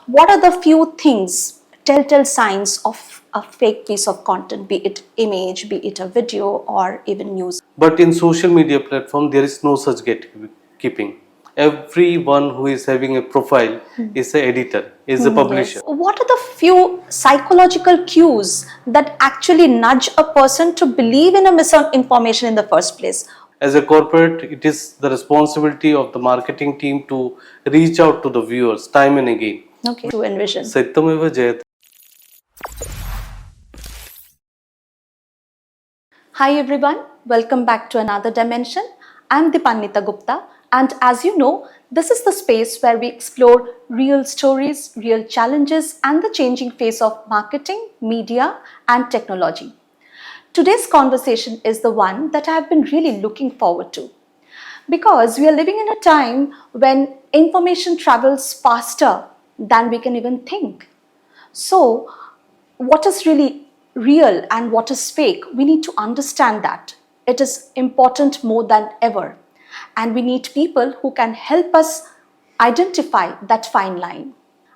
what are the few things, telltale signs of a fake piece of content, be it image, be it a video or even news? But in social media platform, there is no such gatekeeping. Everyone who is having a profile is an editor, is a publisher. Yes. What are the few psychological cues that actually nudge a person to believe in a misinformation in the first place? As a corporate, it is the responsibility of the marketing team to reach out to the viewers time and again. Okay. To envision. Satyameva Jayate. Hi everyone, welcome back to another dimension. I'm Dipanita Gupta, and as you know, this is the space where we explore real stories, real challenges, and the changing face of marketing, media, and technology. Today's conversation is the one that I have been really looking forward to, because we are living in a time when information travels faster than we can even think. So, what is really real and what is fake? We need to understand that. It is important more than ever. And we need people who can help us identify that fine line.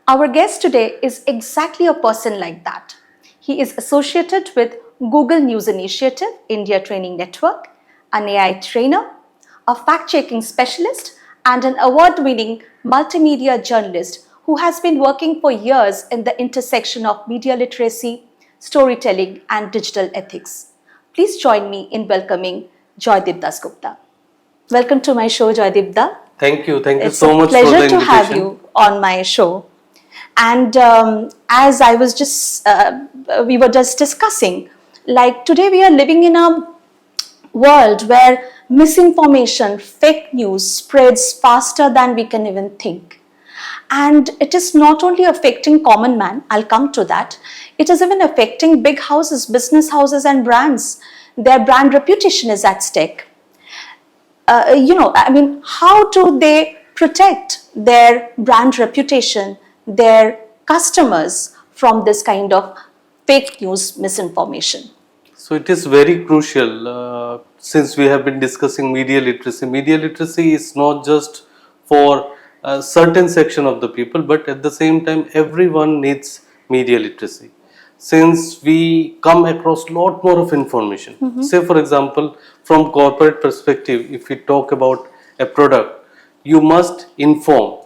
Our guest today is exactly a person like that. He is associated with Google News Initiative, India Training Network, an AI trainer, a fact-checking specialist, and an award-winning multimedia journalist who has been working for years in the intersection of media literacy, storytelling, and digital ethics. Please join me in welcoming Joydeep Das Gupta. Welcome to my show, Joydeep Da. Thank you so much for the invitation. It's a pleasure to have you on my show. And as I was we were just discussing, like today we are living in a world where misinformation, fake news spreads faster than we can even think. And it is not only affecting common man, I'll come to that, it is even affecting big houses, business houses and brands. Their brand reputation is at stake. How do they protect their brand reputation, their customers from this kind of fake news misinformation? So it is very crucial since we have been discussing media literacy. Media literacy is not just for a certain section of the people, but at the same time everyone needs media literacy. Since we come across a lot more of information. Say for example, from corporate perspective, if we talk about a product, you must inform,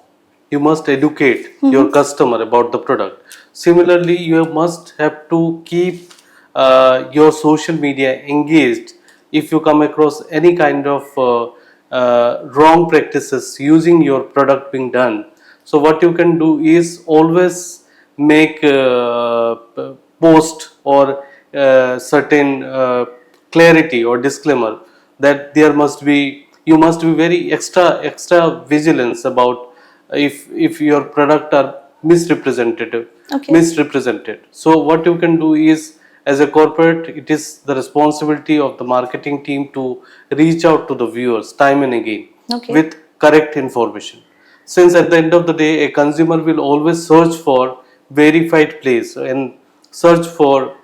you must educate your customer about the product. Similarly, you must have to keep your social media engaged if you come across any kind of wrong practices using your product being done. So what you can do is always make post or certain clarity or disclaimer that there must be, you must be very extra vigilance about if your product are misrepresented. So what you can do is, as a corporate, it is the responsibility of the marketing team to reach out to the viewers time and again with correct information. Since at the end of the day, a consumer will always search for verified place and search for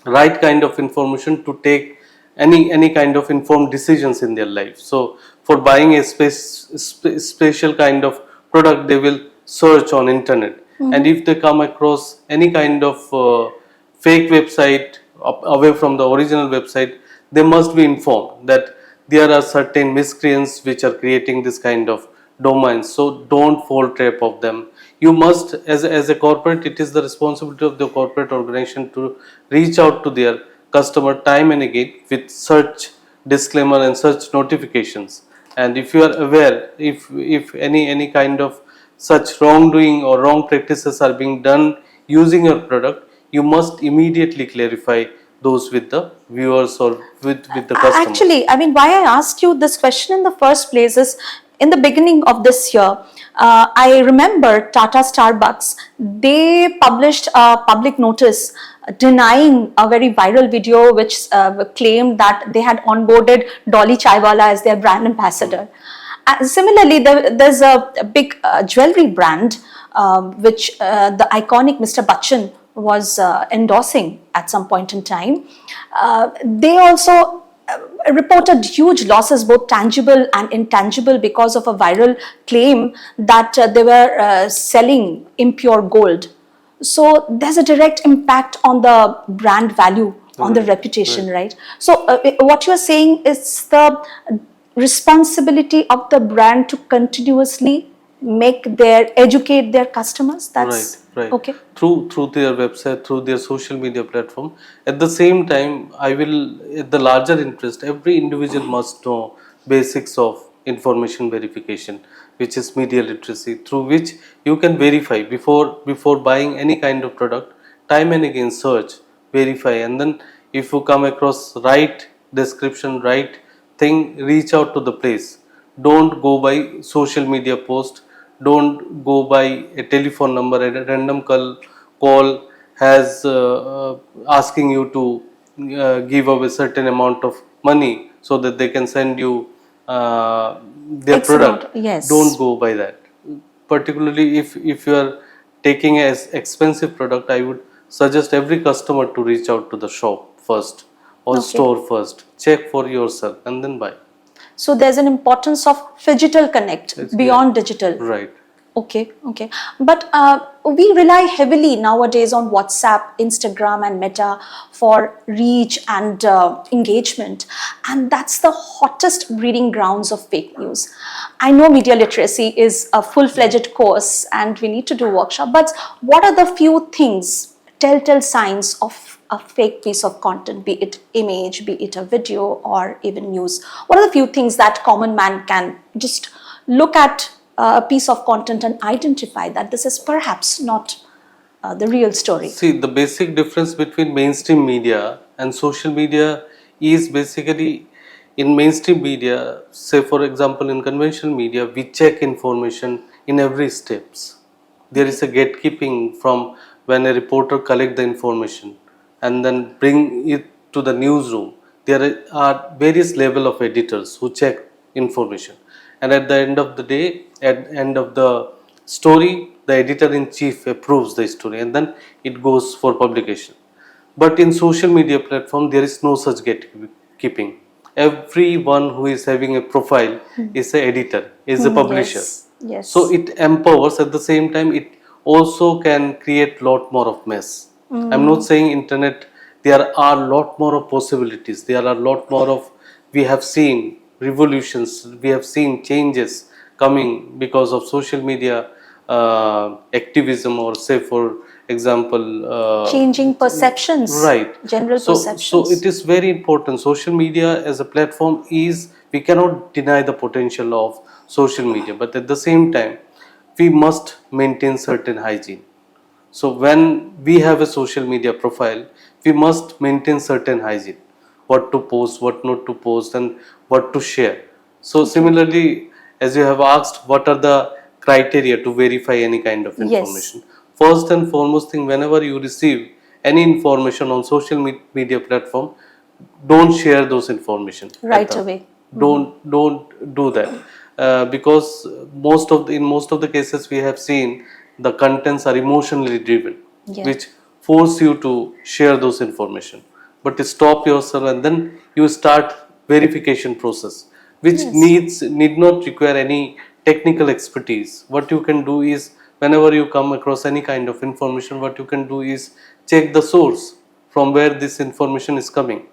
right kind of information to take any kind of informed decisions in their life. So for buying a special kind of product, they will search on internet. And if they come across any kind of fake website away from the original website, they must be informed that there are certain miscreants which are creating this kind of domains. So don't fall trap of them. You must, as a corporate, it is the responsibility of the corporate organization to reach out to their customer time and again with such disclaimer and such notifications. And if you are aware, if any kind of such wrongdoing or wrong practices are being done using your product, you must immediately clarify those with the viewers or with the customers. Actually, why I asked you this question in the first place is, in the beginning of this year, I remember Tata Starbucks, they published a public notice denying a very viral video which claimed that they had onboarded Dolly Chaiwala as their brand ambassador. Similarly, there's a big jewelry brand which the iconic Mr. Bachchan was endorsing at some point in time. They also reported huge losses, both tangible and intangible, because of a viral claim that they were selling impure gold. So there's a direct impact on the brand value, on the reputation, right? So what you're saying is the responsibility of the brand to continuously educate their customers. Right, That's right. okay. Through their website, through their social media platform. At the same time, I will, at the larger interest, every individual must know basics of information verification, which is media literacy, through which you can verify before buying any kind of product. Time and again, search, verify, and then if you come across right description, right thing, reach out to the place. Don't go by social media post, don't go by a telephone number, a random call has asking you to give up a certain amount of money so that they can send you their X amount, product. Don't yes. go by that, particularly if you are taking as expensive product. I would suggest every customer to reach out to the shop first or Okay. store first, check for yourself and then buy. So there's an importance of phygital connect Yeah, beyond digital. right. Okay, okay. But we rely heavily nowadays on WhatsApp, Instagram, and Meta for reach and engagement. And that's the hottest breeding grounds of fake news. I know media literacy is a full-fledged course and we need to do workshop, but what are the few things, telltale signs of a fake piece of content, be it image, be it a video, or even news? What are the few things that common man can just look at a piece of content and identify that this is perhaps not the real story? See, the basic difference between mainstream media and social media is basically, in mainstream media, say for example in conventional media, we check information in every steps. There is a gatekeeping from when a reporter collect the information and then bring it to the newsroom. There are various level of editors who check information, and at the end of the day, at the end of the story, the editor in chief approves the story and then it goes for publication. But in social media platform, there is no such gatekeeping. Everyone who is having a profile is a editor, is a publisher. Yes, yes. So it empowers, at the same time it also can create lot more of mess. I'm not saying internet, there are lot more of possibilities, there are lot more of, we have seen revolutions, we have seen changes coming because of social media activism, or say for example Changing perceptions, right. general So perceptions. it is very important. Social media as a platform is, we cannot deny the potential of social media, but at the same time we must maintain certain hygiene. So when we have a social media profile, we must maintain certain hygiene. What to post, what not to post, and what to share. So similarly, as you have asked, what are the criteria to verify any kind of Yes, information? First and foremost thing, whenever you receive any information on social media platform, don't share those information at right all. away. Don't do that, because in most of the cases we have seen the contents are emotionally driven, Yeah. which force you to share those information. But to stop yourself and then you start verification process, which Yes. need not require any technical expertise. What you can do is, whenever you come across any kind of information, what you can do is check the source from where this information is coming.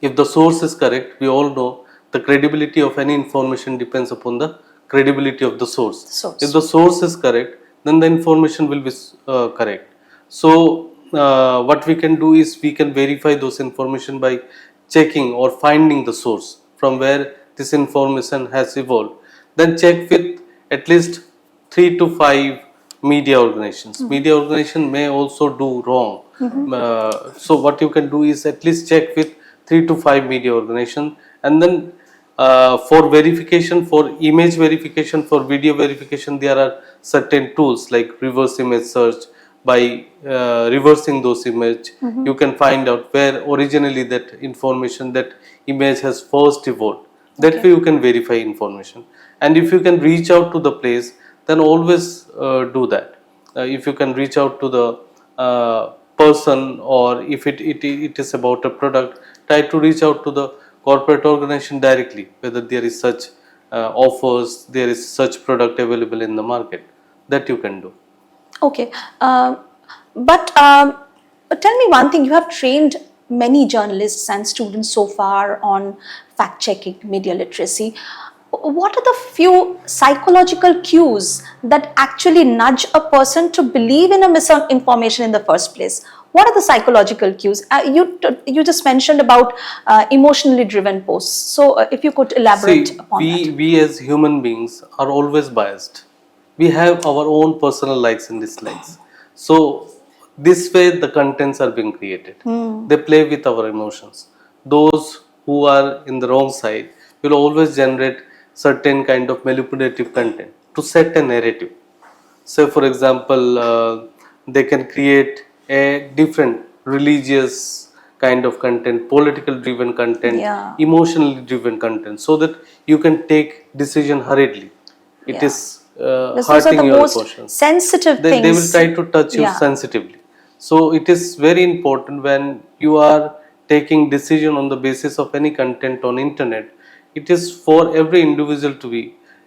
If the source is correct, we all know the credibility of any information depends upon the credibility of the source. If Source. the source is correct, then the information will be correct. So, what we can do is we can verify those information by checking or finding the source from where this information has evolved. Then check with at least 3 to 5 media organizations. Media organization may also do wrong. So what you can do is at least check with 3 to 5 media organization, and then for verification, for image verification, for video verification, there are certain tools like reverse image search. By reversing those image, you can find out where originally that information, that image has first evolved. That Okay. way you can verify information, and if you can reach out to the place, then always do that. If you can reach out to the person, or if it is about a product, try to reach out to the corporate organization directly whether there is such offers, there is such product available in the market. That you can do. Okay, but tell me one thing. You have trained many journalists and students so far on fact checking, media literacy. What are the few psychological cues that actually nudge a person to believe in a misinformation in the first place? What are the psychological cues? You just mentioned about emotionally driven posts. So if you could elaborate See, upon that. we as human beings are always biased. We have our own personal likes and dislikes. So this way the contents are being created. They play with our emotions. Those who are in the wrong side will always generate certain kind of manipulative content to set a narrative. Say for example, they can create a different religious kind of content, political driven content, Yeah, emotionally driven content, so that you can take decision hurriedly. It yeah. is Because those are the hurting your most emotions. sensitive They will things. try to touch you Yeah. sensitively. So it is very important when you are taking decision on the basis of any content on internet. It is for every individual to be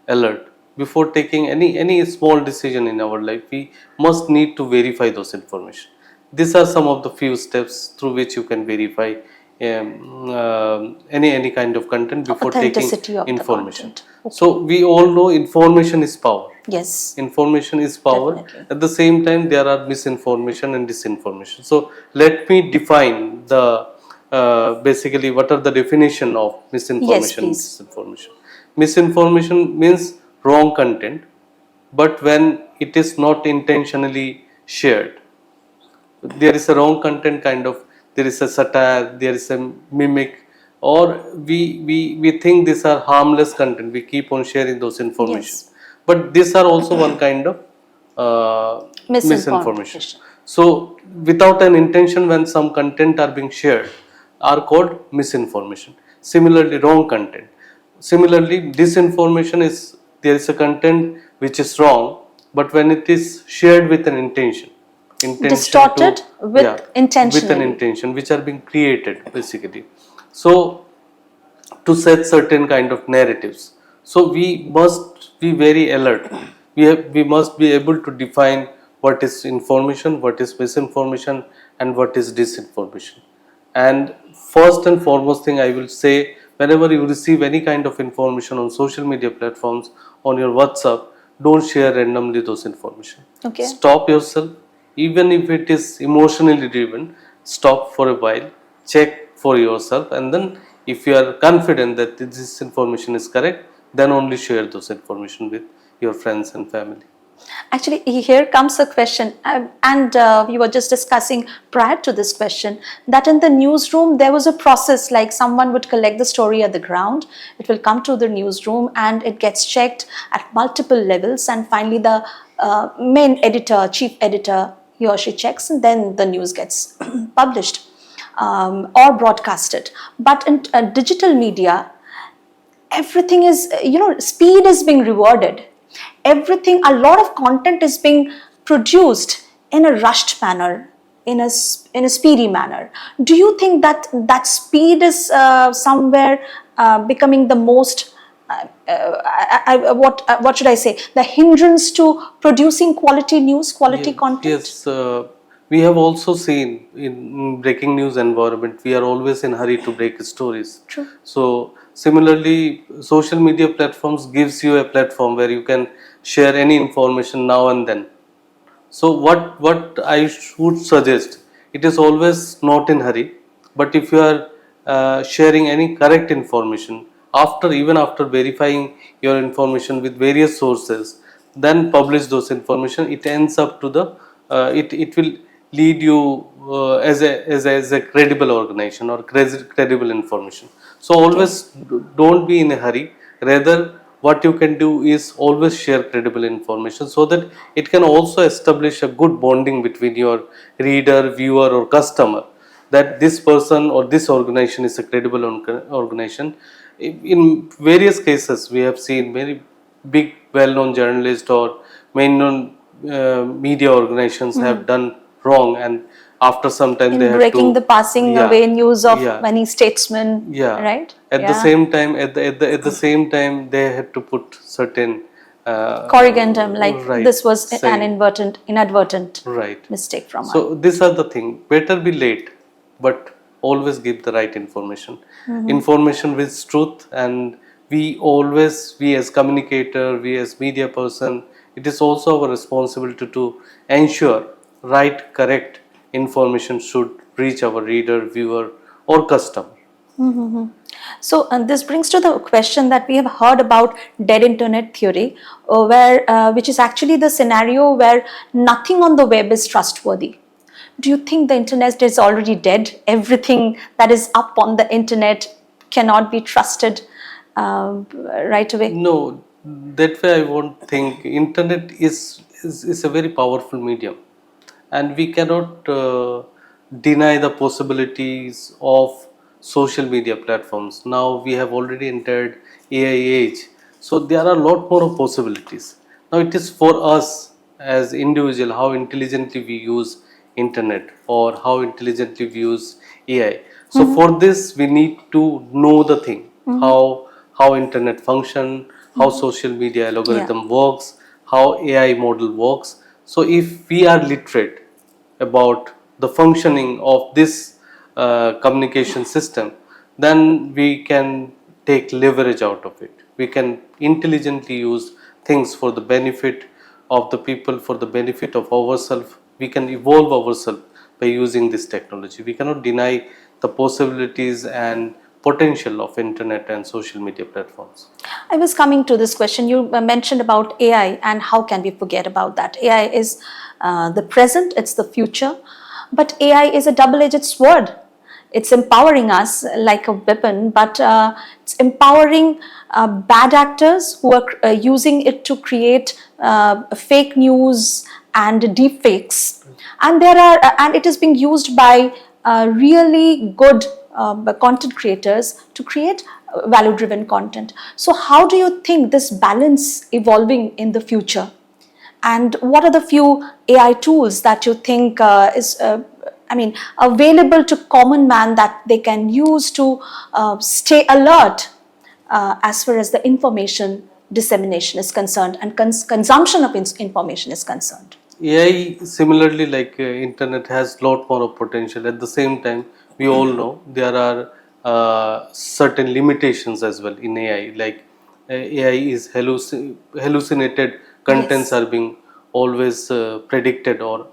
alert before taking any small decision in our life. We must need to verify those information. These are some of the few steps through which you can verify any kind of content before taking Authenticity of the information. content. So Okay. we all know information is power. Yes, Information is power. definitely. At the same time, there are misinformation and disinformation. So let me define the basically what are the definition of Yes, misinformation and please. disinformation. Misinformation means wrong content, but when it is not intentionally shared. There is a wrong content kind of, there is a satire, there is a mimic, or we think these are harmless content, we keep on sharing those information, Yes. but these are also one kind of uh, misinformation. Misinformation. So without an intention, when some content are being shared, are called misinformation. Similarly, wrong content. Similarly, disinformation is, there is a content which is wrong, but when it is shared with an intention to, Distorted yeah, with with an intentionally. intention, which are being created basically. So to set certain kind of narratives, so we must be very alert. We must be able to define what is information, what is misinformation, and what is disinformation. And first and foremost thing I will say, whenever you receive any kind of information on social media platforms, on your WhatsApp, don't share randomly those information. Okay. Stop yourself. Even if it is emotionally driven, stop for a while, check for yourself, and then if you are confident that this information is correct, then only share those information with your friends and family. Actually, here comes a question, and we were just discussing prior to this question that in the newsroom there was a process, like someone would collect the story at the ground, it will come to the newsroom, and it gets checked at multiple levels, and finally the main editor, chief editor, he or she checks, and then the news gets published or broadcasted. But in digital media, everything is, speed is being rewarded. Everything, a lot of content is being produced in a rushed manner, in a speedy manner. Do you think that that speed is somewhere becoming the most what should I say, the hindrance to producing quality news, quality content? Yes, we have also seen in breaking news environment, we are always in hurry to break stories. True. So similarly, social media platforms gives you a platform where you can share any information now and then. So what I would suggest, it is always not in hurry, but if you are sharing any correct information, after, even after verifying your information with various sources, then publish those information. It ends up to the it will lead you as a credible organization or credible information. So Okay. always don't be in a hurry. Rather, what you can do is always share credible information, so that it can also establish a good bonding between your reader, viewer, or customer, that this person or this organization is a credible organization. In various cases, we have seen very big, well-known journalists or main known media organizations have done wrong, and after some time they In have breaking to, the passing yeah, away news of yeah, many statesmen, yeah. right? At the Yeah. same time, at the same time, they had to put certain Corrigendum, like right this was an saying, inadvertent right. mistake from our. So these are the thing. Better be late, but always give the right information. Information with truth, and we as communicator, we as media person, it is also our responsibility to ensure right, correct information should reach our reader, viewer, or customer. So, and this brings to the question that we have heard about dead internet theory, which is actually the scenario where nothing on the web is trustworthy. Do you think the internet is already dead? Everything that is up on the internet cannot be trusted right away? No, that way I won't think. Internet is a very powerful medium, and we cannot deny the possibilities of social media platforms. Now we have already entered AI age, so there are a lot more of possibilities. Now it is for us as individual how intelligently we use internet or how intelligently we use AI. So for this we need to know the thing, how internet function, how social media Yeah. algorithm works, how AI model works. So if we are literate about the functioning of this communication system, then we can take leverage out of it. We can intelligently use things for the benefit of the people, for the benefit of ourselves. We can evolve ourselves by using this technology. We cannot deny the possibilities and potential of internet and social media platforms. I was coming to this question. You mentioned about AI, and how can we forget about that? AI is the present, it's the future, but AI is a double-edged sword. It's empowering us like a weapon, but it's empowering bad actors who are using it to create fake news and deep fakes. And and it is being used by really good content creators to create value driven content. So how do you think this balance evolving in the future, and what are the few AI tools that you think is available to common man that they can use to stay alert as far as the information dissemination is concerned and consumption of information is concerned? AI similarly like internet has lot more of potential. At the same time, we all know there are certain limitations as well in AI. Like AI is hallucinated contents Yes. are being always predicted or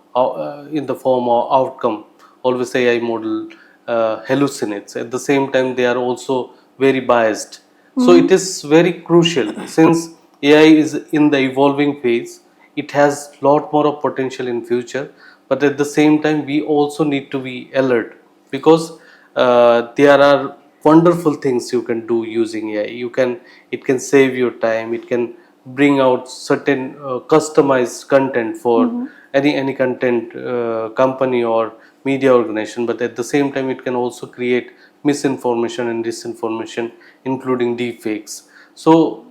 in the form of outcome. Always AI model hallucinates. At the same time, they are also very biased. So it is very crucial since AI is in the evolving phase. It has lot more of potential in future, but at the same time we also need to be alert because there are wonderful things you can do using AI. It can save your time. It can bring out certain customized content for any content company or media organization, but at the same time it can also create misinformation and disinformation, including deepfakes. So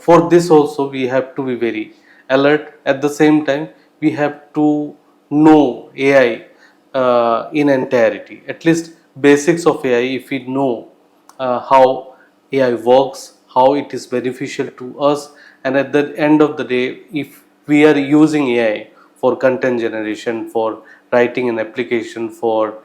for this also we have to be very alert. At the same time we have to know AI in entirety, at least basics of AI. If we know how AI works, how it is beneficial to us, and at the end of the day, if we are using AI for content generation, for writing an application, for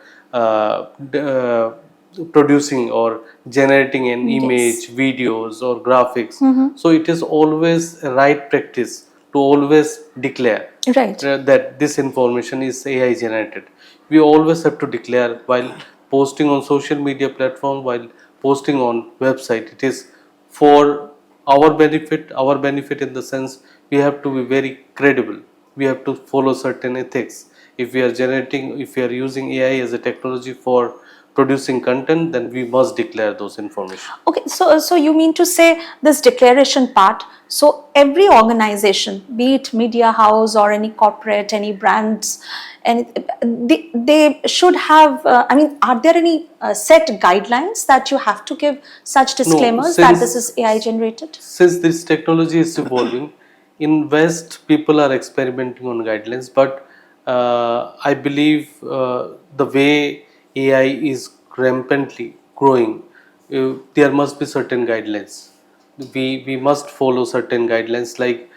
producing or generating an Yes. image, videos, or graphics, so it is always a right practice to always declare Right. that this information is AI generated. We always have to declare while posting on social media platform, while posting on website. It is for our benefit in the sense we have to be very credible. We have to follow certain ethics. If we are using AI as a technology for producing content, then we must declare those information. Okay, so you mean to say this declaration part, so every organization, be it media house or any corporate, any brands, and they should have, are there any set guidelines that you have to give such No, disclaimers that this is AI generated? since this technology is evolving, in West people are experimenting on guidelines, but I believe the way AI is rampantly growing, there must be certain guidelines. We must follow certain guidelines, like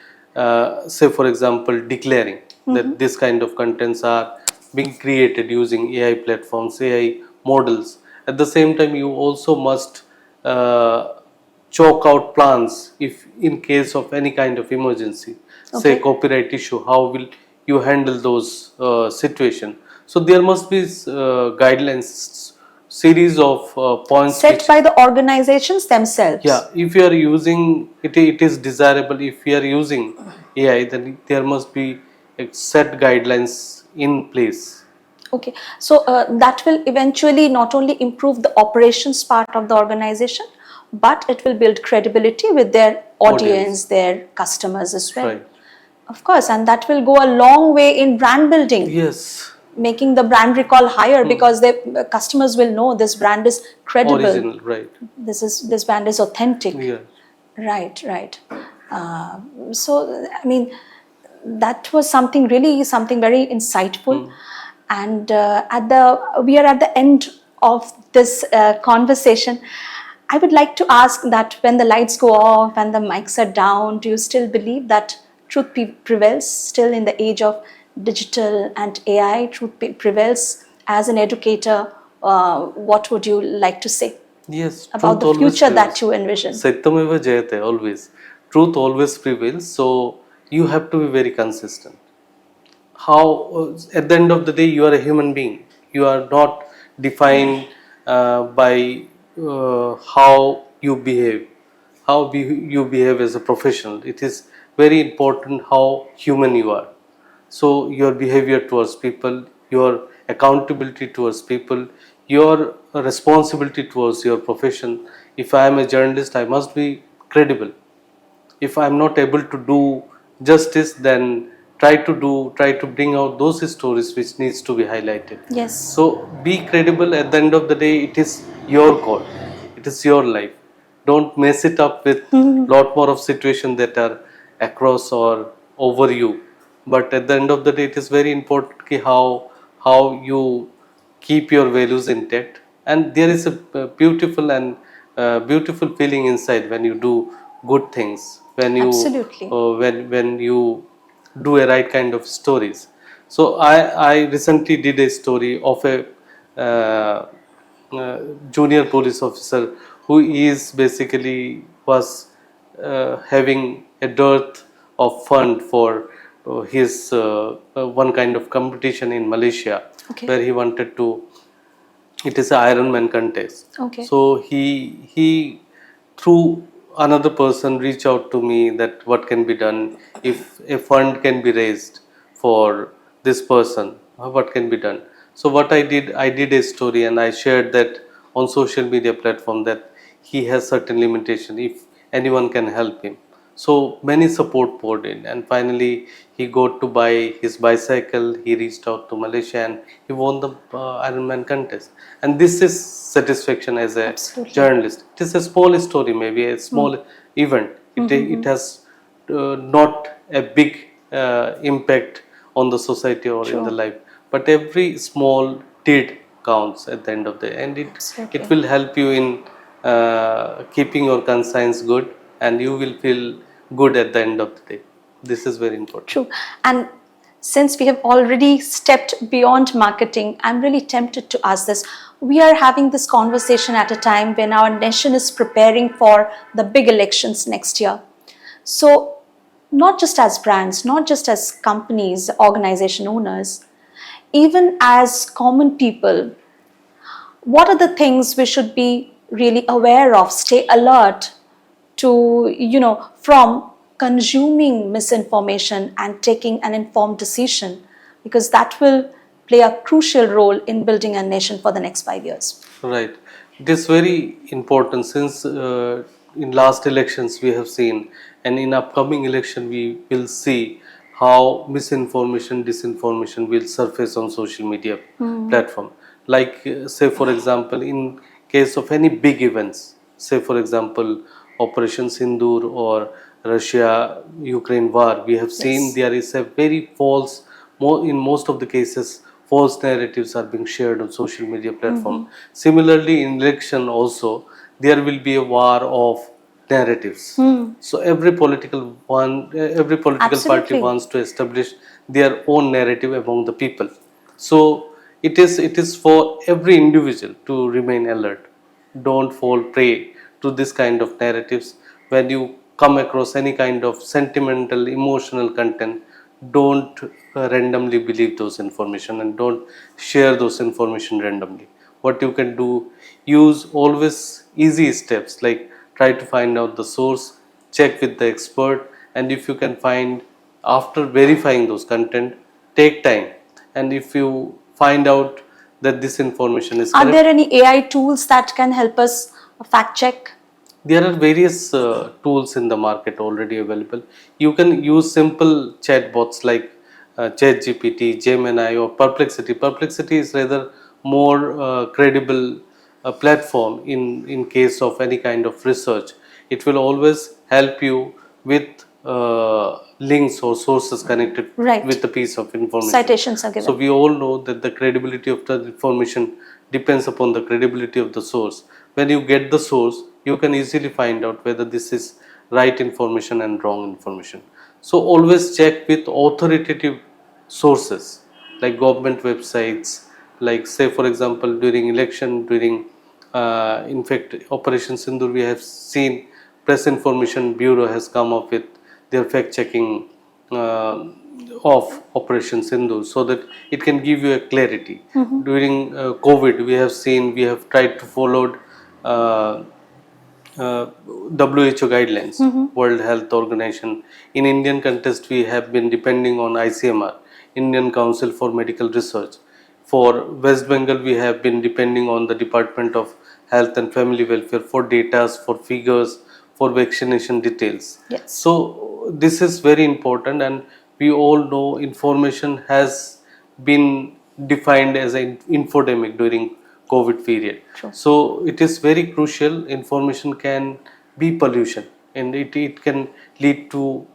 say for example declaring that this kind of contents are being created using AI platforms, AI models. At the same time, you also must chalk out plans if in case of any kind of emergency, say Okay. copyright issue, how will you handle those situation. So there must be guidelines, series of points Set which, by the organizations themselves. yeah, if you are using it, it is desirable. If you are using AI, then there must be set guidelines in place. Okay, so that will eventually not only improve the operations part of the organization, but it will build credibility with their Audience, audience, their customers as well. right? Of course, and that will go a long way in brand building, Yes, making the brand recall higher because the customers will know this brand is credible. original, right? This brand is authentic. Yeah. Right, right. So I mean, that was something really something very insightful. And at the we are at the end of this conversation. I would like to ask that when the lights go off and the mics are down, do you still believe that truth prevails still in the age of digital and AI? Truth prevails. As an educator, what would you like to say Yes, about truth the always future that prevails. you envision? Satyameva Jayate, always. Truth always prevails. So you have to be very consistent. How, at the end of the day, you are a human being. You are not defined by how you behave, you behave as a professional. It is very important how human you are. So your behavior towards people, your accountability towards people, your responsibility towards your profession. If I am a journalist, I must be credible. If I'm not able to do justice, then try to bring out those stories which needs to be highlighted. Yes. So be credible. At the end of the day, it is your call, it is your life. Don't mess it up with lot more of situations that are across or over you. But at the end of the day, it is very important ki how you keep your values intact. And there is a beautiful and beautiful feeling inside when you do good things, Absolutely. when you do a right kind of stories. So I recently did a story of a uh, junior police officer who is basically was having a dearth of fund for his one kind of competition in Malaysia, Okay. where he wanted to, it is an Ironman contest. Okay. So he through another person reach out to me that what can be done if a fund can be raised for this person. What can be done? So what I did a story and I shared that on social media platform that he has certain limitation. If anyone can help him, so many support poured in, and finally he got to buy his bicycle. He reached out to Malaysia and he won the Ironman contest. And this is satisfaction as a Absolutely. journalist. It is a small story, maybe a small event. It has not a big impact on the society or in the Sure. life, but every small deed counts at the end of the day, and it Absolutely. will help you in keeping your conscience good, and you will feel good at the end of the day. This is very important. True. And since we have already stepped beyond marketing, I'm really tempted to ask this. We are having this conversation at a time when our nation is preparing for the big elections next year. So, not just as brands, not just as companies, organization owners, even as common people, what are the things we should be really aware of, stay alert to, from consuming misinformation and taking an informed decision, because that will play a crucial role in building a nation for the next 5 years. Right. It is very important since in last elections we have seen, and in upcoming election we will see how misinformation, disinformation will surface on social media platform. Like say for example, in case of any big events, say for example Operation Sindoor or Russia Ukraine war, we have seen Yes. there is a very false in most of the cases, false narratives are being shared on social media platform. Similarly, in election also, there will be a war of narratives. So every political party Absolutely. wants to establish their own narrative among the people. So it is for every individual to remain alert. Don't fall prey to this kind of narratives. When you come across any kind of sentimental, emotional content, don't randomly believe those information and don't share those information randomly. What you can do, use always easy steps like try to find out the source, check with the expert, and if you can find after verifying those content, take time, and if you find out that this information is Are correct. there any AI tools that can help us fact check? There are various tools in the market already available. You can use simple chatbots like ChatGPT, Gemini, or Perplexity. Perplexity is rather more credible platform in case of any kind of research. It will always help you with links or sources connected Right. with the piece of information. Citations are given. So we all know that the credibility of the information depends upon the credibility of the source. When you get the source, you can easily find out whether this is right information and wrong information. So always check with authoritative sources like government websites, like say for example during election, during in fact Operation Sindoor, we have seen Press Information Bureau has come up with their fact checking of Operation Sindoor so that it can give you a clarity. During COVID, we have tried to follow uh, WHO guidelines, World Health Organization. In Indian context, we have been depending on ICMR, Indian Council for Medical Research. For West Bengal, we have been depending on the Department of Health and Family Welfare for data, for figures, for vaccination details. Yes. So this is very important, and we all know information has been defined as an infodemic during COVID period. True. So it is very crucial. Information can be pollution, and it can lead to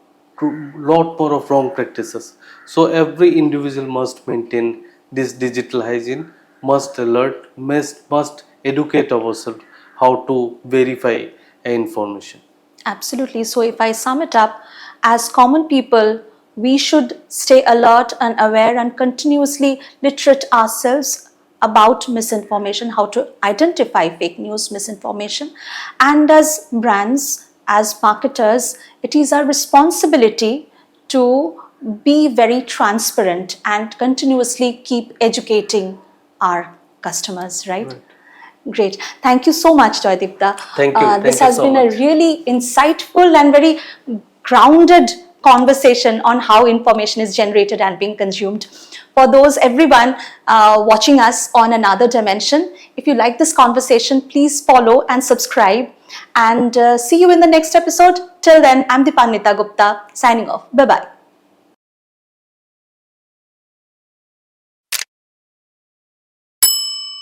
lot more of wrong practices. So every individual must maintain this digital hygiene, must alert, must educate ourselves how to verify information. Absolutely. So, if I sum it up, as common people, we should stay alert and aware and continuously literate ourselves about misinformation, how to identify fake news, misinformation. And as brands, as marketers, it is our responsibility to be very transparent and continuously keep educating our customers, right? Great. Thank you so much, Joydeep. Thank you. Thank This you has so been much. a really insightful and very grounded conversation on how information is generated and being consumed. For those, everyone watching us on Another Dimension, if you like this conversation, please follow and subscribe. And see you in the next episode. Till then, I'm Dipanita Gupta signing off. Bye-bye.